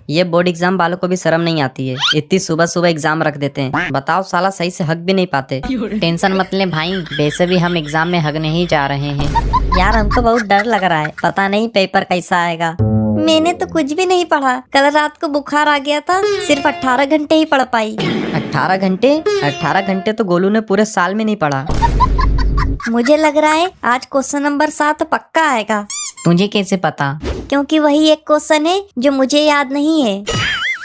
ये board exam वालों को भी शर्म नहीं आती है, इतनी सुबह सुबह एग्जाम रख देते हैं। बताओ साला सही से हक भी नहीं पाते। टेंशन मत ले भाई, वैसे भी हम एग्जाम में हगने ही जा रहे हैं। यार हमको बहुत डर लग रहा है, पता नहीं पेपर कैसा आएगा। मैंने तो कुछ भी नहीं पढ़ा, कल रात को बुखार आ गया था, सिर्फ 18 घंटे ही पढ़ पाई। 18 घंटे? 18 घंटे तो गोलू ने पूरे साल में नहीं पढ़ा। मुझे लग रहा है आज क्वेश्चन नंबर 7 पक्का आएगा। तुझे कैसे पता? क्योंकि वही एक क्वेश्चन है जो मुझे याद नहीं है।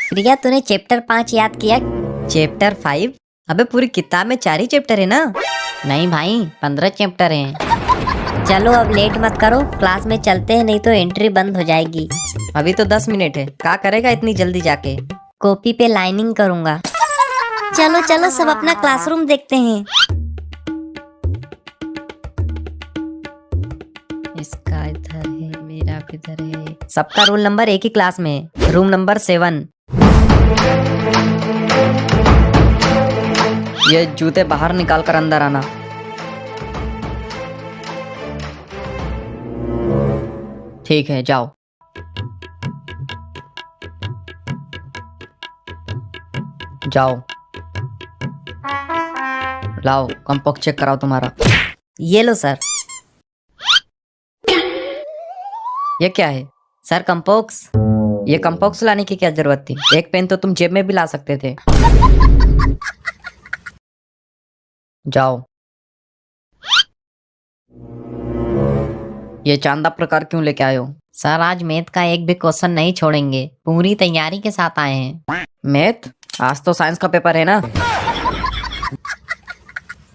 प्रिया तूने चैप्टर 5 याद किया? चैप्टर 5? अबे पूरी किताब में 4 ही चैप्टर है ना? नहीं भाई, 15 चैप्टर हैं। चलो अब लेट मत करो, क्लास में चलते हैं, नहीं तो एंट्री बंद हो जाएगी। अभी तो 10 मिनट है, क्या करेगा इतनी जल्दी जाके? कॉपी पे लाइनिंग करूंगा। चलो चलो सब अपना क्लासरूम देखते हैं। इसका इधर है, मेरा किधर है? सबका रोल नंबर एक ही क्लास में है, रूम नंबर 7। ये जूते बाहर निकाल कर अंदर आना। ठीक है जाओ। जाओ लाओ कंपोक्स चेक कराओ तुम्हारा। ये लो सर। ये क्या है? सर कंपोक्स। ये कंपोक्स लाने की क्या जरूरत थी? एक पेन तो तुम जेब में भी ला सकते थे। जाओ। ये चांदा प्रकार क्यों लेके आए हो? सर आज मैथ का एक भी क्वेश्चन नहीं छोड़ेंगे, पूरी तैयारी के साथ आए हैं। मैथ? आज तो साइंस का पेपर है ना।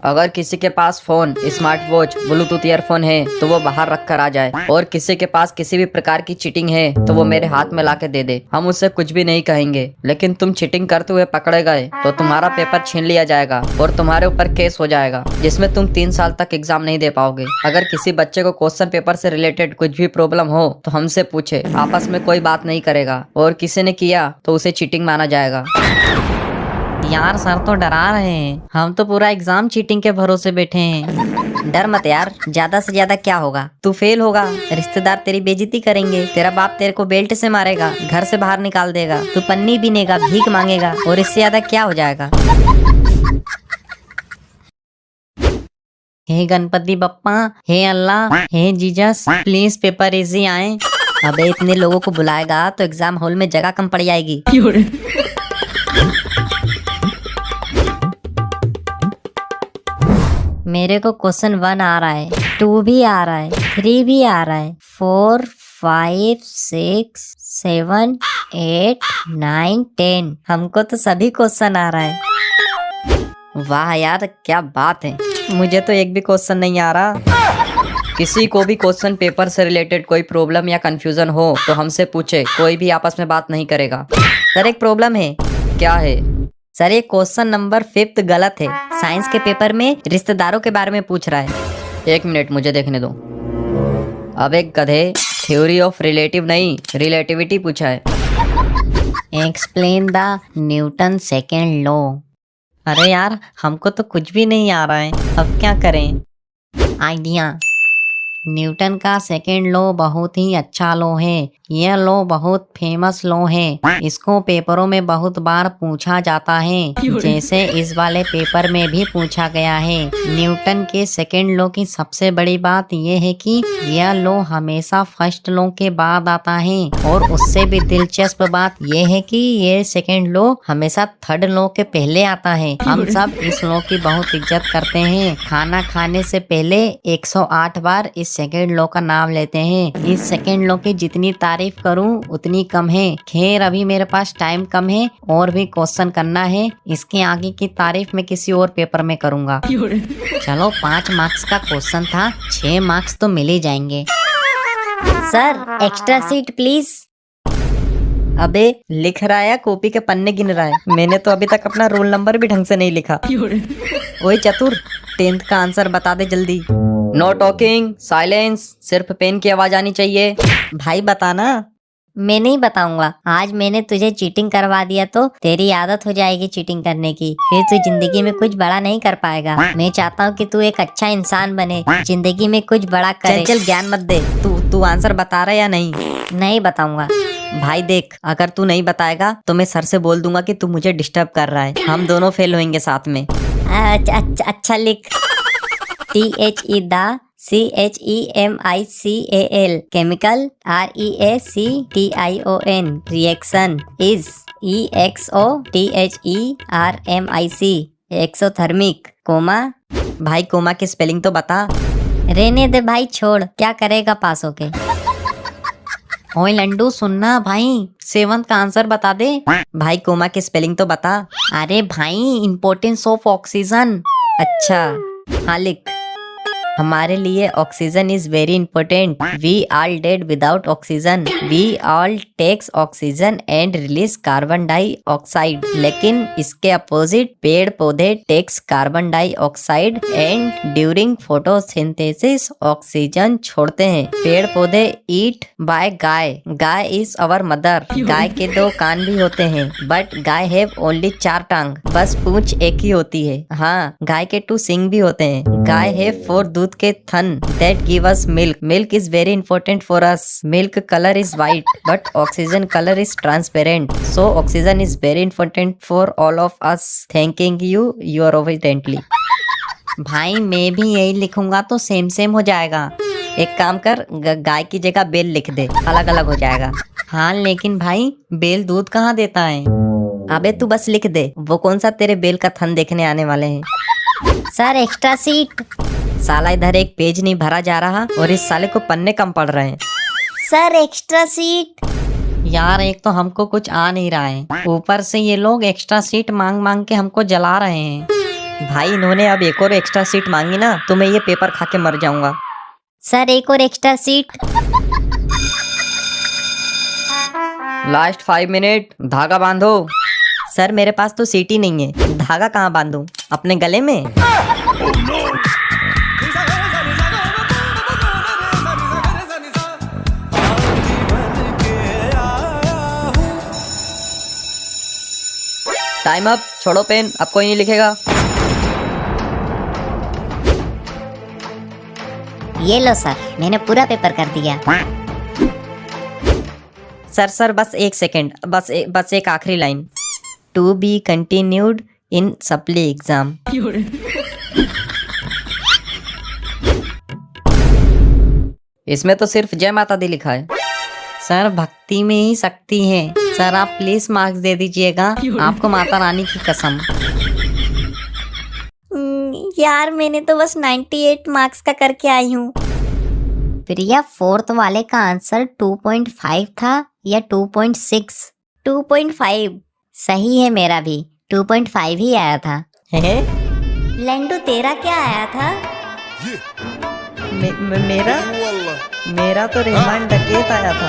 अगर किसी के पास phone, smart watch, bluetooth earphone है तो वो बाहर रख कर आ जाए, और किसी के पास किसी भी प्रकार की चीटिंग है तो वो मेरे हाथ में लाके दे दे। हम उससे कुछ भी नहीं कहेंगे, लेकिन तुम चीटिंग करते हुए पकड़े गए तो तुम्हारा पेपर छीन लिया जाएगा और तुम्हारे ऊपर केस हो जाएगा, जिसमें तुम 3 साल तक एग्जाम नहीं दे पाओगे। अगर किसी बच्चे को क्वेश्चन पेपर से रिलेटेड कुछ भी प्रॉब्लम हो तो हमसे पूछे, आपस में कोई बात नहीं करेगा, और किसी ने किया तो उसे चीटिंग माना जाएगा। यार सर तो डरा रहे हैं, हम तो पूरा एग्जाम चीटिंग के भरोसे बैठे हैं। डर मत यार, ज्यादा से ज्यादा क्या होगा, तू फेल होगा, रिश्तेदार तेरी बेइज्जती करेंगे, तेरा बाप तेरे को बेल्ट से मारेगा, घर से बाहर निकाल देगा, तू पन्नी बीनेगा, भीख मांगेगा, और इससे ज्यादा क्या हो जाएगा। हे गणपति बप्पा, हे अल्लाह, हे जीसस, प्लीज पेपर इजी आए। अबे इतने लोगों को बुलाएगा तो एग्जाम हॉल में जगह कम पड़ जाएगी। मेरे को क्वेश्चन 1 आ रहा है, 2 भी आ रहा है, 3 भी आ रहा है, 4, 5, 6, 7, 8, 9, 10। हमको तो सभी क्वेश्चन आ रहा है। वाह यार क्या बात है, मुझे तो एक भी क्वेश्चन नहीं आ रहा। किसी को भी क्वेश्चन पेपर से रिलेटेड कोई प्रॉब्लम या कंफ्यूजन हो तो हमसे पूछे, कोई भी आपस में बात नहीं करेगा। सर एक प्रॉब्लम है। क्या है? सर ये क्वेश्चन नंबर 5 गलत है, साइंस के पेपर में रिश्तेदारों के बारे में पूछ रहा है। 1 मिनट मुझे देखने दो। अब एक गधे, थ्योरी ऑफ रिलेटिव नहीं रिलेटिविटी पूछा है। Explain the Newton second law. अरे यार हमको तो कुछ भी नहीं आ रहा है, अब क्या करें? आइडिया, न्यूटन का सेकेंड लॉ बहुत ही अच्छा लॉ है। यह लॉ बहुत फेमस लॉ है, इसको पेपरों में बहुत बार पूछा जाता है, जैसे इस वाले पेपर में भी पूछा गया है। न्यूटन के सेकेंड लॉ की सबसे बड़ी बात यह है कि यह लॉ हमेशा फर्स्ट लॉ के बाद आता है, और उससे भी दिलचस्प बात यह है कि ये सेकेंड लॉ हमेशा थर्ड लॉ के पहले आता है। हम सब इस लॉ की बहुत इज्जत करते हैं। खाना खाने से पहले 108 बार इस सेकेंड लॉ का नाम लेते हैं। इस सेकेंड लॉ की जितनी तारीफ करूं उतनी कम है। खैर अभी मेरे पास टाइम कम है और भी क्वेश्चन करना है, इसके आगे की तारीफ मैं किसी और पेपर में करूंगा। चलो 5 मार्क्स का क्वेश्चन था, 6 मार्क्स तो मिल ही जाएंगे। Sir extra seat please. अबे लिख रहा है, कॉपी के पन्ने गिन रहा है। मैंने तो अभी तक अपना रोल नंबर भी ढंग से नहीं लिखा। ओए चतुर, 10th का आंसर बता दे जल्दी। नो टॉकिंग, साइलेंस, सिर्फ पेन की आवाज आनी चाहिए। भाई बताना। मैं नहीं बताऊंगा, आज मैंने तुझे चीटिंग करवा दिया तो तेरी आदत हो जाएगी चीटिंग करने की, फिर तू जिंदगी में कुछ बड़ा नहीं कर पाएगा। मैं चाहता हूँ कि तू एक अच्छा इंसान बने, जिंदगी में कुछ बड़ा करे। चल ज्ञान मत दे, तू आंसर बता रहा है या नहीं? नहीं बताऊंगा। भाई देख, अगर तू नहीं बताएगा तो मैं सर से बोल दूंगा कि तू मुझे डिस्टर्ब कर रहा है। हम दोनों फेल होंगे साथ में। अच्छा लिख। THE CHEMICAL chemical REACTION reaction is EXOTHERMIC exothermic comma. भाई कोमा की स्पेलिंग तो बता। रहने दे भाई, छोड़, क्या करेगा पास होके। ओए लंडू सुनना भाई, 7th का आंसर बता दे। भाई कोमा की स्पेलिंग तो बता। अरे भाई, इम्पोर्टेंस ऑफ ऑक्सीजन। अच्छा हाँ लिख। हमारे लिए oxygen is very important. We all dead without oxygen. We all takes oxygen and release carbon dioxide. लेकिन इसके अपोजिट पेड़ पौधे takes carbon dioxide and during photosynthesis oxygen छोड़ते हैं। पेड़ पौधे ईट बाय गाय। गाय इज अवर मदर। गाय के 2 कान भी होते हैं बट गाय हैव ओनली 4 टांग। बस पूंछ एक ही होती है। हाँ, गाय के 2 सिंग भी होते हैं। गाय हैव 4 दूध के थन that give us milk. Milk is very important for us. Milk color is white but oxygen color is transparent. So oxygen is very important for all of us. Thanking you, you are obediently. भाई मैं भी यही लिखूंगा तो same same हो जाएगा। एक काम कर, गाय की जगह बेल लिख दे, अलग अलग हो जाएगा। हाँ लेकिन भाई, बेल दूध कहाँ देता है? अबे तू बस लिख दे, वो कौन सा तेरे बेल का थन देखने आने वाले हैं। Sir extra seat. साला इधर एक पेज नहीं भरा जा रहा और इस साले को पन्ने कम पड़ रहे हैं। Sir extra seat. यार एक तो हमको कुछ आ नहीं रहा है, ऊपर से ये लोग एक्स्ट्रा सीट मांग मांग के हमको जला रहे हैं। भाई इन्होंने अब एक और एक्स्ट्रा सीट मांगी ना तो मैं ये पेपर खा के मर जाऊंगा। सर एक और एक्स्ट्रा सीट। लास्ट 5 मिनट, धागा बांधो। सर मेरे पास तो सीट ही नहीं है, धागा कहाँ बांधूं? अपने गले में? टाइम अप, छोड़ो पेन, अब कोई नहीं लिखेगा। ये लो सर, मैंने पूरा पेपर कर दिया। सर बस 1 सेकेंड, बस एक आखिरी line. To be continued in supply exam. इसमें तो सिर्फ जय माता दी लिखा है। सर भक्ति में ही शक्ति है। सर आप प्लीज मार्क्स दे दीजिएगा, आपको माता रानी की कसम। यार मैंने तो बस 98 मार्क्स का करके आई हूँ। प्रिया, 4th वाले का आंसर 2.5 था या 2.6? 2.5 सही है, मेरा भी 2.5 ही आया था। लंडू तेरा क्या आया था? मेरा तो रहमान डकैत आया था।